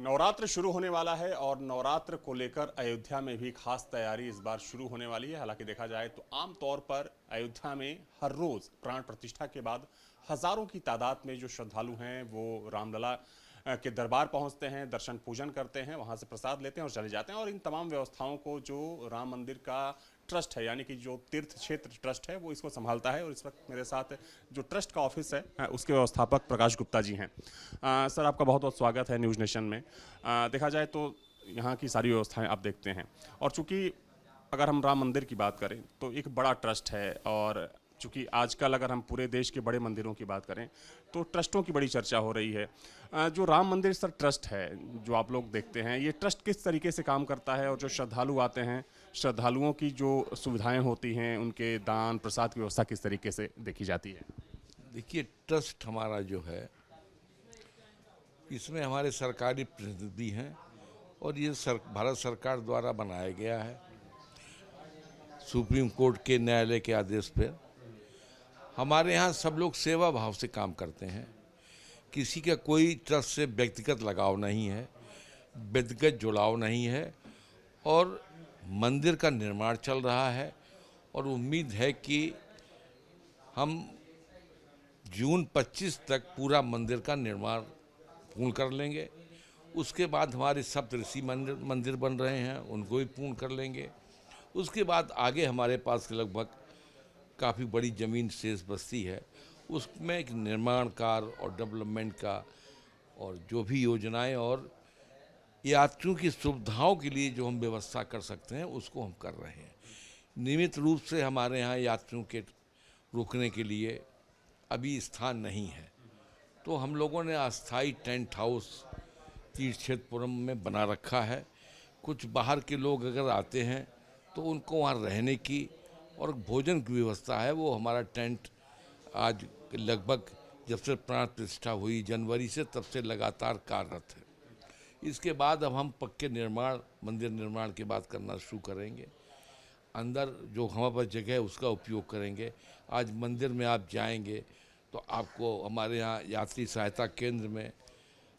नवरात्र शुरू होने वाला है और नवरात्र को लेकर अयोध्या में भी खास तैयारी इस बार शुरू होने वाली है। हालांकि देखा जाए तो आम तौर पर अयोध्या में हर रोज प्राण प्रतिष्ठा के बाद हजारों की तादाद में जो श्रद्धालु हैं वो रामलला के दरबार पहुंचते हैं, दर्शन पूजन करते हैं, वहां से प्रसाद लेते हैं और चले जाते हैं। और इन तमाम व्यवस्थाओं को जो राम मंदिर का ट्रस्ट है, यानी कि जो तीर्थ क्षेत्र ट्रस्ट है, वो इसको संभालता है। और इस वक्त मेरे साथ जो ट्रस्ट का ऑफिस है उसके व्यवस्थापक प्रकाश गुप्ता जी हैं। सर, आपका बहुत बहुत स्वागत है न्यूज़ नेशन में। देखा जाए तो यहाँ की सारी व्यवस्थाएं आप देखते हैं, और चूंकि अगर हम राम मंदिर की बात करें तो एक बड़ा ट्रस्ट है, और चूँकि आजकल अगर हम पूरे देश के बड़े मंदिरों की बात करें तो ट्रस्टों की बड़ी चर्चा हो रही है। जो राम मंदिर सर ट्रस्ट है, जो आप लोग देखते हैं, ये ट्रस्ट किस तरीके से काम करता है, और जो श्रद्धालु आते हैं, श्रद्धालुओं की जो सुविधाएं होती हैं, उनके दान प्रसाद की व्यवस्था किस तरीके से देखी जाती है? देखिए, ट्रस्ट हमारा जो है, इसमें हमारे सरकारी प्रतिनिधि हैं और ये भारत सरकार द्वारा बनाया गया है, सुप्रीम कोर्ट के न्यायालय के आदेश पर। हमारे यहाँ सब लोग सेवा भाव से काम करते हैं। किसी का कोई ट्रस्ट से व्यक्तिगत लगाव नहीं है, व्यक्तिगत जुड़ाव नहीं है, और मंदिर का निर्माण चल रहा है। और उम्मीद है कि हम जून 25 तक पूरा मंदिर का निर्माण पूर्ण कर लेंगे। उसके बाद हमारे सप्तऋषि मंदिर बन रहे हैं, उनको भी पूर्ण कर लेंगे। उसके बाद आगे हमारे पास लगभग काफ़ी बड़ी ज़मीन शेष बस्ती है, उसमें एक निर्माण कार्य और डेवलपमेंट का और जो भी योजनाएं और यात्रियों की सुविधाओं के लिए जो हम व्यवस्था कर सकते हैं उसको हम कर रहे हैं। नियमित रूप से हमारे यहाँ यात्रियों के रुकने के लिए अभी स्थान नहीं है, तो हम लोगों ने अस्थाई टेंट हाउस तीर्थक्षेत्रपुरम में बना रखा है। कुछ बाहर के लोग अगर आते हैं तो उनको वहाँ रहने की और भोजन की व्यवस्था है। वो हमारा टेंट आज लगभग जब से प्राण प्रतिष्ठा हुई जनवरी से, तब से लगातार कार्यरत है। इसके बाद अब हम पक्के निर्माण, मंदिर निर्माण की बात करना शुरू करेंगे। अंदर जो हमारे पास जगह है उसका उपयोग करेंगे। आज मंदिर में आप जाएंगे तो आपको हमारे यहाँ यात्री सहायता केंद्र में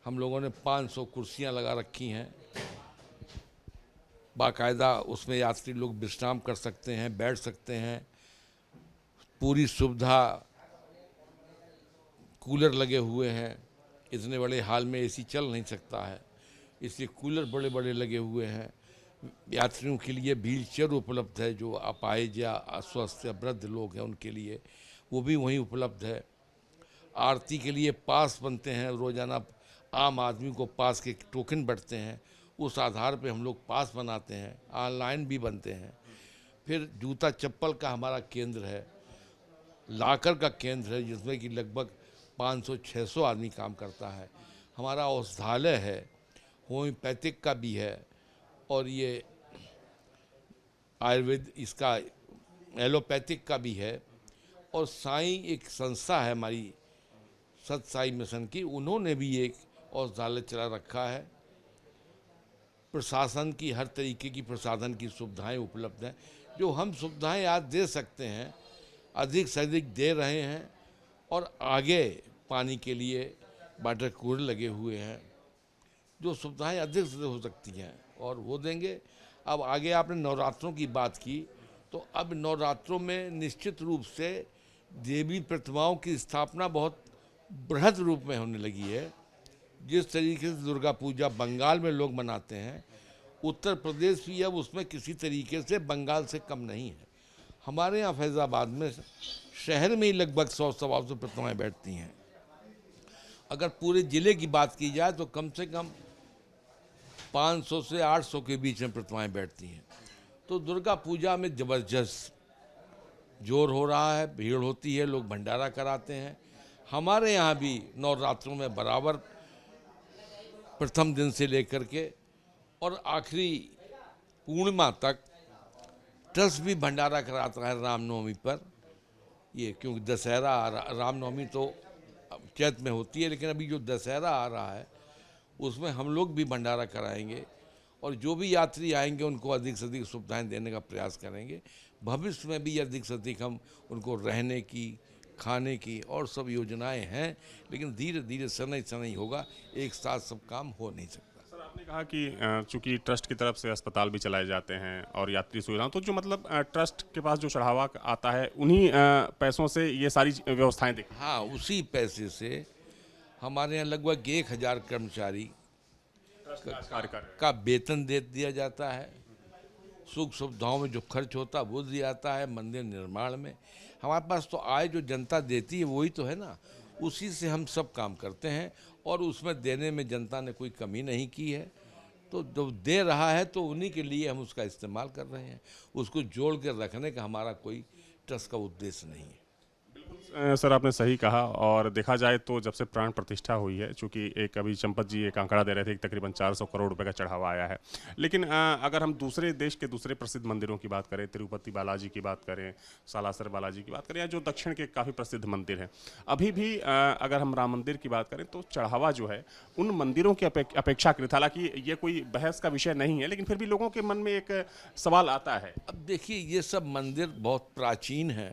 हम लोगों ने 500 कुर्सियाँ लगा रखी हैं। बाकायदा उसमें यात्री लोग विश्राम कर सकते हैं, बैठ सकते हैं। पूरी सुविधा, कूलर लगे हुए हैं। इतने बड़े हाल में एसी चल नहीं सकता है, इसलिए कूलर बड़े बड़े लगे हुए हैं। यात्रियों के लिए व्हील चेयर उपलब्ध है, जो अपाहिज या अस्वस्थ या वृद्ध लोग हैं उनके लिए, वो भी वहीं उपलब्ध है। आरती के लिए पास बनते हैं, रोज़ाना आम आदमी को पास के टोकन बढ़ते हैं, उस आधार पे हम लोग पास बनाते हैं। ऑनलाइन भी बनते हैं। फिर जूता चप्पल का हमारा केंद्र है, लाकर का केंद्र है, जिसमें कि लगभग 500-600 आदमी काम करता है। हमारा औषधालय है, होम्योपैथिक का भी है, और ये आयुर्वेद, इसका एलोपैथिक का भी है। और साईं एक संस्था है हमारी, सत साई मिशन की, उन्होंने भी एक औषधालय चला रखा है। प्रशासन की हर तरीके की प्रसाधन की सुविधाएं उपलब्ध हैं। जो हम सुविधाएं आज दे सकते हैं, अधिक से अधिक दे रहे हैं। और आगे पानी के लिए वाटर कूलर लगे हुए हैं, जो सुविधाएं अधिक से अधिक हो सकती हैं और वो देंगे। अब आगे आपने नवरात्रों की बात की, तो अब नवरात्रों में निश्चित रूप से देवी प्रतिमाओं की स्थापना बहुत बृहद रूप में होने लगी है। जिस तरीके से दुर्गा पूजा बंगाल में लोग मनाते हैं, उत्तर प्रदेश भी अब उसमें किसी तरीके से बंगाल से कम नहीं है। हमारे यहाँ फैज़ाबाद में शहर में ही लगभग 100-125 प्रतिमाएँ बैठती हैं। अगर पूरे ज़िले की बात की जाए तो कम से कम 500 से 800 के बीच में प्रतिमाएँ बैठती हैं। तो दुर्गा पूजा में ज़बरदस्त जोर हो रहा है, भीड़ होती है, लोग भंडारा कराते हैं। हमारे यहाँ भी नवरात्रों में बराबर प्रथम दिन से लेकर के और आखिरी पूर्णिमा तक ट्रस्ट भी भंडारा कराता है रामनवमी पर। ये क्योंकि दशहरा रामनवमी तो चैत में होती है, लेकिन अभी जो दशहरा आ रहा है उसमें हम लोग भी भंडारा कराएंगे, और जो भी यात्री आएंगे उनको अधिक से अधिक सुविधाएं देने का प्रयास करेंगे। भविष्य में भी अधिक से अधिक हम उनको रहने की, खाने की और सब योजनाएं हैं, लेकिन धीरे धीरे शनै शनै होगा, एक साथ सब काम हो नहीं सकता। सर आपने कहा कि चूंकि ट्रस्ट की तरफ से अस्पताल भी चलाए जाते हैं और यात्री सुविधाएं, तो जो मतलब ट्रस्ट के पास जो चढ़ावा आता है उन्हीं पैसों से ये सारी व्यवस्थाएं देखी। हाँ, उसी पैसे से हमारे यहाँ लगभग 1,000 कर्मचारी ट्रस्ट का कार्य कर रहे हैं। का वेतन दे दिया जाता है। सुख सुविधाओं में जो खर्च होता है वो दिया जाता है। मंदिर निर्माण में हमारे पास तो आय जो जनता देती है वही तो है ना, उसी से हम सब काम करते हैं और उसमें देने में जनता ने कोई कमी नहीं की है। तो जो दे रहा है तो उन्हीं के लिए हम उसका इस्तेमाल कर रहे हैं। उसको जोड़ कर रखने का हमारा कोई ट्रस्ट का उद्देश्य नहीं है। सर आपने सही कहा, और देखा जाए तो जब से प्राण प्रतिष्ठा हुई है, चूंकि एक अभी चंपत जी एक आंकड़ा दे रहे थे कि तकरीबन 400 करोड़ रुपए का चढ़ावा आया है, लेकिन अगर हम दूसरे देश के दूसरे प्रसिद्ध मंदिरों की बात करें, तिरुपति बालाजी की बात करें, सालासर बालाजी की बात करें, या जो दक्षिण के काफ़ी प्रसिद्ध मंदिर हैं, अभी भी अगर हम राम मंदिर की बात करें तो चढ़ावा जो है उन मंदिरों की अपेक्षाकृत, हालांकि ये कोई बहस का विषय नहीं है, लेकिन फिर भी लोगों के मन में एक सवाल आता है। अब देखिए, ये सब मंदिर बहुत प्राचीन है,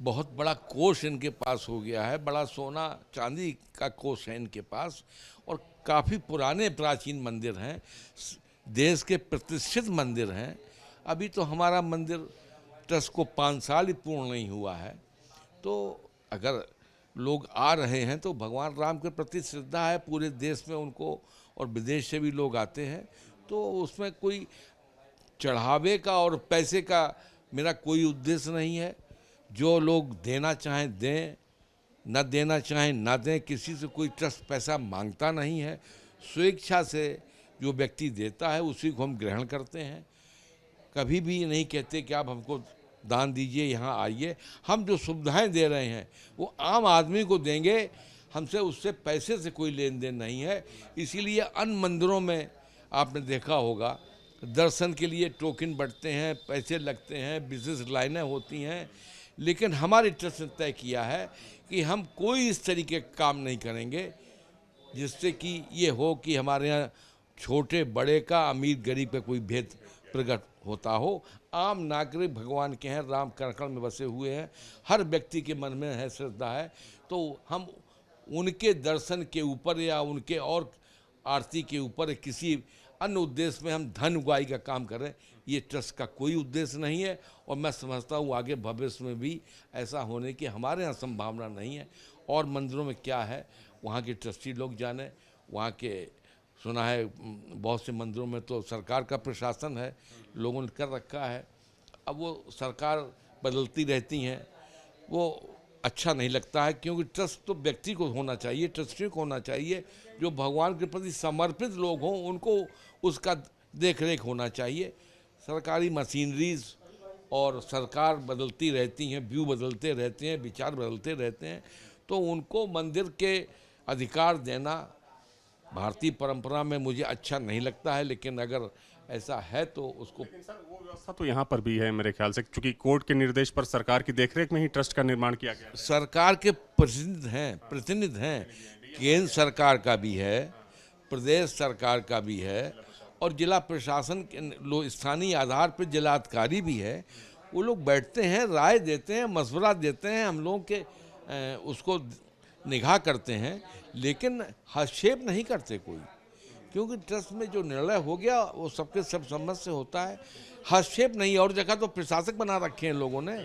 बहुत बड़ा कोष इनके पास हो गया है, बड़ा सोना चांदी का कोष है इनके पास, और काफ़ी पुराने प्राचीन मंदिर हैं, देश के प्रतिष्ठित मंदिर हैं। अभी तो हमारा मंदिर ट्रस्ट को 5 साल ही पूर्ण नहीं हुआ है। तो अगर लोग आ रहे हैं तो भगवान राम के प्रति श्रद्धा है पूरे देश में उनको, और विदेश से भी लोग आते हैं, तो उसमें कोई चढ़ावे का और पैसे का मेरा कोई उद्देश्य नहीं है। जो लोग देना चाहें दें, न देना चाहें ना दें, किसी से कोई ट्रस्ट पैसा मांगता नहीं है। स्वेच्छा से जो व्यक्ति देता है उसी को हम ग्रहण करते हैं। कभी भी नहीं कहते कि आप हमको दान दीजिए, यहाँ आइए। हम जो सुविधाएं दे रहे हैं वो आम आदमी को देंगे, हमसे उससे पैसे से कोई लेन देन नहीं है। इसीलिए अन्य मंदिरों में आपने देखा होगा, दर्शन के लिए टोकन बंटते हैं, पैसे लगते हैं, विशेष लाइनें होती हैं, लेकिन हमारे ट्रस्ट ने तय किया है कि हम कोई इस तरीके का काम नहीं करेंगे जिससे कि ये हो कि हमारे यहाँ छोटे बड़े का, अमीर गरीब का कोई भेद प्रकट होता हो। आम नागरिक भगवान के हैं, राम कण में बसे हुए हैं, हर व्यक्ति के मन में है श्रद्धा है, तो हम उनके दर्शन के ऊपर या उनके और आरती के ऊपर किसी अन्य उद्देश्य में हम धन उगाही का काम करें, ये ट्रस्ट का कोई उद्देश्य नहीं है। और मैं समझता हूँ आगे भविष्य में भी ऐसा होने की हमारे यहाँ संभावना नहीं है। और मंदिरों में क्या है वहाँ के ट्रस्टी लोग जाने। वहाँ के सुना है बहुत से मंदिरों में तो सरकार का प्रशासन है, लोगों ने कर रखा है। अब वो सरकार बदलती रहती हैं, वो अच्छा नहीं लगता है, क्योंकि ट्रस्ट तो व्यक्ति को होना चाहिए, ट्रस्टी को होना चाहिए। जो भगवान के प्रति समर्पित लोग हों उनको उसका देख रेख होना चाहिए। सरकारी मशीनरीज और सरकार बदलती रहती हैं, व्यू बदलते रहते हैं, विचार बदलते रहते हैं, तो उनको मंदिर के अधिकार देना भारतीय परंपरा में मुझे अच्छा नहीं लगता है। लेकिन अगर ऐसा है तो उसको, लेकिन सर वो व्यवस्था तो यहाँ पर भी है मेरे ख्याल से, क्योंकि कोर्ट के निर्देश पर सरकार की देखरेख में ही ट्रस्ट का निर्माण किया गया है। सरकार के प्रतिनिधि हैं, केंद्र सरकार का भी है, प्रदेश सरकार का भी है, और जिला प्रशासन के स्थानीय आधार पर जिलाधिकारी भी है। वो लोग बैठते हैं, राय देते हैं, मशवरा देते हैं, हम लोग के उसको निगाह करते हैं, लेकिन हस्तक्षेप नहीं करते कोई, क्योंकि ट्रस्ट में जो निर्णय हो गया वो सबके सब सम्मत से होता है। हस्तक्षेप नहीं। और जगह तो प्रशासक बना रखे हैं लोगों ने,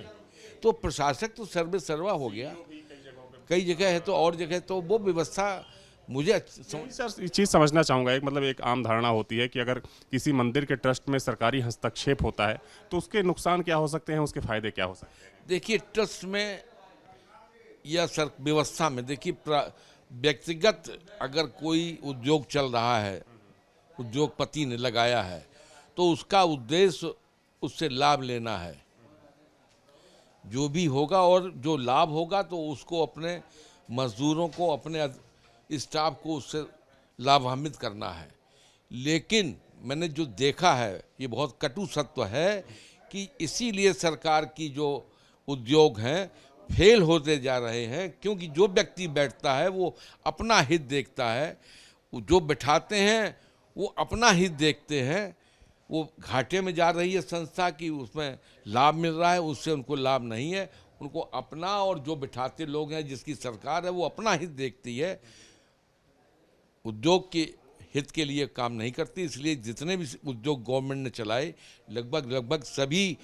तो प्रशासक तो सर्वे सर्वा हो गया, कई जगह है तो, और जगह तो वो व्यवस्था मुझे सर ये चीज़ समझना चाहूँगा। एक मतलब एक आम धारणा होती है कि अगर किसी मंदिर के ट्रस्ट में सरकारी हस्तक्षेप होता है तो उसके नुकसान क्या हो सकते हैं, उसके फायदे क्या हो सकते हैं? देखिए, ट्रस्ट में या सर व्यवस्था में देखिए, व्यक्तिगत अगर कोई उद्योग चल रहा है, उद्योगपति ने लगाया है, तो उसका उद्देश्य उससे लाभ लेना है, जो भी होगा, और जो लाभ होगा तो उसको अपने मजदूरों को, अपने स्टाफ को उससे लाभान्वित करना है। लेकिन मैंने जो देखा है ये बहुत कटु सत्य है कि इसीलिए सरकार की जो उद्योग हैं फेल होते जा रहे हैं, क्योंकि जो व्यक्ति बैठता है वो अपना हित देखता है, जो बैठाते हैं वो अपना हित देखते हैं। वो घाटे में जा रही है संस्था की, उसमें लाभ मिल रहा है, उससे उनको लाभ नहीं है। उनको अपना, और जो बैठाते लोग हैं जिसकी सरकार है वो अपना हित देखती है। उद्योग के हित के लिए काम नहीं करती। इसलिए जितने भी उद्योग गवर्नमेंट ने चलाए लगभग सभी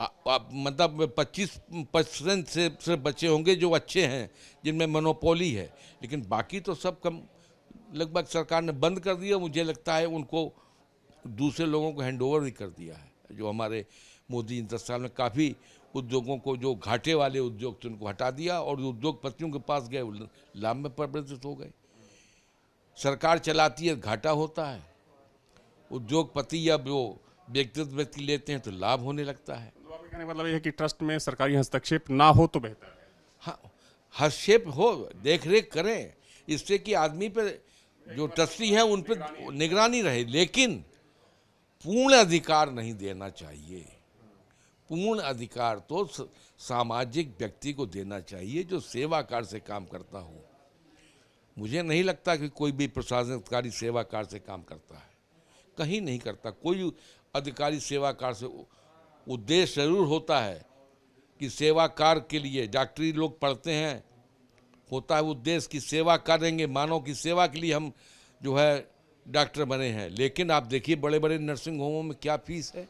मतलब 25% से सिर्फ बचे होंगे जो अच्छे हैं, जिनमें मोनोपोली है, लेकिन बाकी तो सब कम लगभग सरकार ने बंद कर दिया। मुझे लगता है उनको दूसरे लोगों को हैंडओवर भी कर दिया है। जो हमारे मोदी 10 साल में काफ़ी उद्योगों को, जो घाटे वाले उद्योग थे, उनको हटा दिया और उद्योगपतियों के पास गए लाभ में परिवर्तित हो गए। सरकार चलाती है घाटा होता है, उद्योगपति या वो व्यक्तिगत व्यक्ति लेते हैं तो लाभ होने लगता है। तो आपका कहने का मतलब ये है कि ट्रस्ट में सरकारी हस्तक्षेप ना हो तो बेहतर है। हाँ, हस्तक्षेप हो, देख रेख करें, इससे कि आदमी पे जो ट्रस्टी हैं उन पर निगरानी रहे, लेकिन पूर्ण अधिकार नहीं देना चाहिए। पूर्ण अधिकार तो सामाजिक व्यक्ति को देना चाहिए जो सेवा कार्य से काम करता हो। मुझे नहीं लगता कि कोई भी प्रशासनिक अधिकारी सेवा कार्य से काम करता है, कहीं नहीं करता। कोई अधिकारी सेवा कार्य से, उद्देश्य जरूर होता है कि सेवा कार्य के लिए डॉक्टरी लोग पढ़ते हैं, होता है उद्देश्य की सेवा करेंगे, मानव की सेवा के लिए हम जो है डॉक्टर बने हैं। लेकिन आप देखिए बड़े बड़े नर्सिंग होमों में क्या फीस है।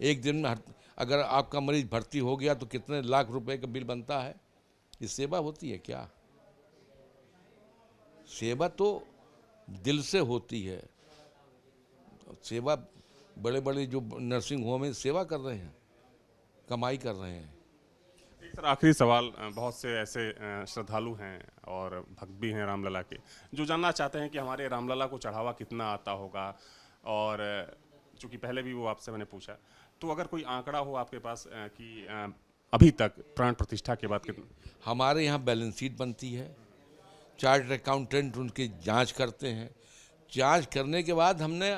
एक दिन में अगर आपका मरीज भर्ती हो गया तो कितने लाख रुपए का बिल बनता है। ये सेवा होती है क्या? सेवा तो दिल से होती है। सेवा बड़े बड़े जो नर्सिंग होम में सेवा कर रहे हैं, कमाई कर रहे हैं। एक सर आखिरी सवाल, बहुत से ऐसे श्रद्धालु हैं और भक्त भी हैं रामलला के, जो जानना चाहते हैं कि हमारे रामलला को चढ़ावा कितना आता होगा। और चूंकि पहले भी वो आपसे मैंने पूछा, तो अगर कोई आंकड़ा हो आपके पास कि अभी तक प्राण प्रतिष्ठा के बाद कितना? हमारे यहाँ बैलेंस शीट बनती है, चार्टर्ड अकाउंटेंट उनकी जांच करते हैं। जांच करने के बाद हमने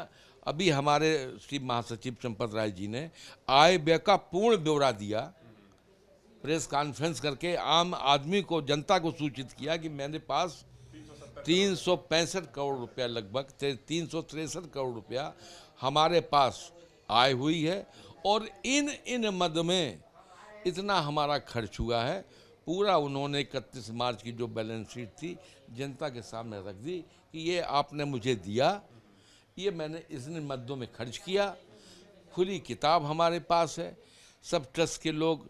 अभी हमारे श्री महासचिव चंपत राय जी ने आय व्यय का पूर्ण ब्यौरा दिया, प्रेस कॉन्फ्रेंस करके आम आदमी को, जनता को सूचित किया कि मेरे पास 365 करोड़ रुपया, लगभग 363 करोड़ रुपया हमारे पास आय हुई है और इन मद में इतना हमारा खर्च हुआ है। पूरा उन्होंने 31 मार्च की जो बैलेंस शीट थी जनता के सामने रख दी कि ये आपने मुझे दिया, ये मैंने इन मदों में खर्च किया। खुली किताब हमारे पास है। सब ट्रस्ट के लोग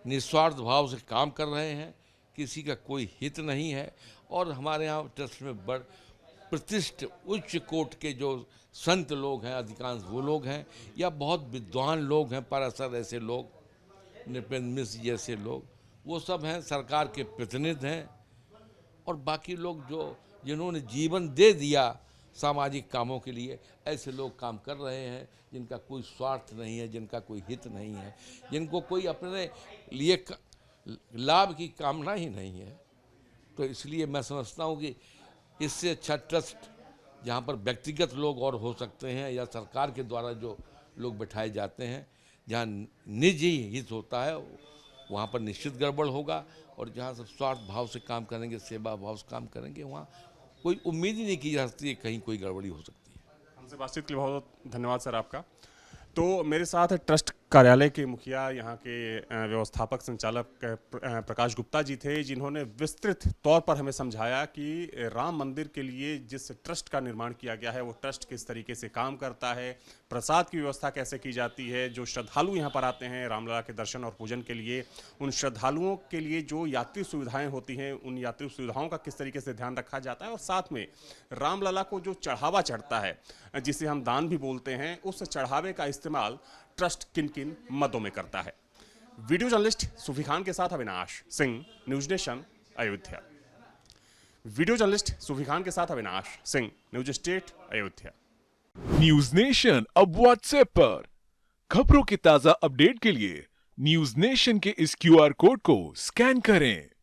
निस्वार्थ भाव से काम कर रहे हैं, किसी का कोई हित नहीं है। और हमारे यहाँ ट्रस्ट में बड़ प्रतिष्ठित उच्च कोट के जो संत लोग हैं, अधिकांश वो लोग हैं, या बहुत विद्वान लोग हैं, पारासर ऐसे लोग, नृपेंद्र मिश्र जैसे लोग, वो सब हैं, सरकार के प्रतिनिधि हैं। और बाकी लोग जो जिन्होंने जीवन दे दिया सामाजिक कामों के लिए, ऐसे लोग काम कर रहे हैं जिनका कोई स्वार्थ नहीं है, जिनका कोई हित नहीं है, जिनको कोई अपने लिए लाभ की कामना ही नहीं है। तो इसलिए मैं समझता हूँ कि इससे अच्छा ट्रस्ट जहाँ पर व्यक्तिगत लोग और हो सकते हैं या सरकार के द्वारा जो लोग बैठाए जाते हैं, जहाँ निजी हित होता है, वहाँ पर निश्चित गड़बड़ होगा। और जहाँ सब स्वार्थ भाव से काम करेंगे, सेवा भाव से काम करेंगे, वहाँ कोई उम्मीद ही नहीं की जा सकती है कहीं कोई गड़बड़ी हो सकती है। हमसे बातचीत के लिए बहुत धन्यवाद सर आपका। तो मेरे साथ ट्रस्ट कार्यालय के मुखिया, यहाँ के व्यवस्थापक संचालक प्रकाश गुप्ता जी थे, जिन्होंने विस्तृत तौर पर हमें समझाया कि राम मंदिर के लिए जिस ट्रस्ट का निर्माण किया गया है वो ट्रस्ट किस तरीके से काम करता है, प्रसाद की व्यवस्था कैसे की जाती है, जो श्रद्धालु यहाँ पर आते हैं रामलला के दर्शन और पूजन के लिए, उन श्रद्धालुओं के लिए जो यात्री सुविधाएं होती हैं, उन यात्री सुविधाओं का किस तरीके से ध्यान रखा जाता है, और साथ में रामलला को जो चढ़ावा चढ़ता है, जिसे हम दान भी बोलते हैं, उस चढ़ावे का इस्तेमाल ट्रस्ट किन किन मदों में करता है। वीडियो जर्नलिस्ट सूफी खान के साथ Avinash Singh, news nation, Ayodhya. Video journalist Sufi Khan के साथ Avinash Singh, news state, Ayodhya. News nation अब व्हाट्सएप पर खबरों के ताजा अपडेट के लिए न्यूज नेशन के इस QR कोड को स्कैन करें।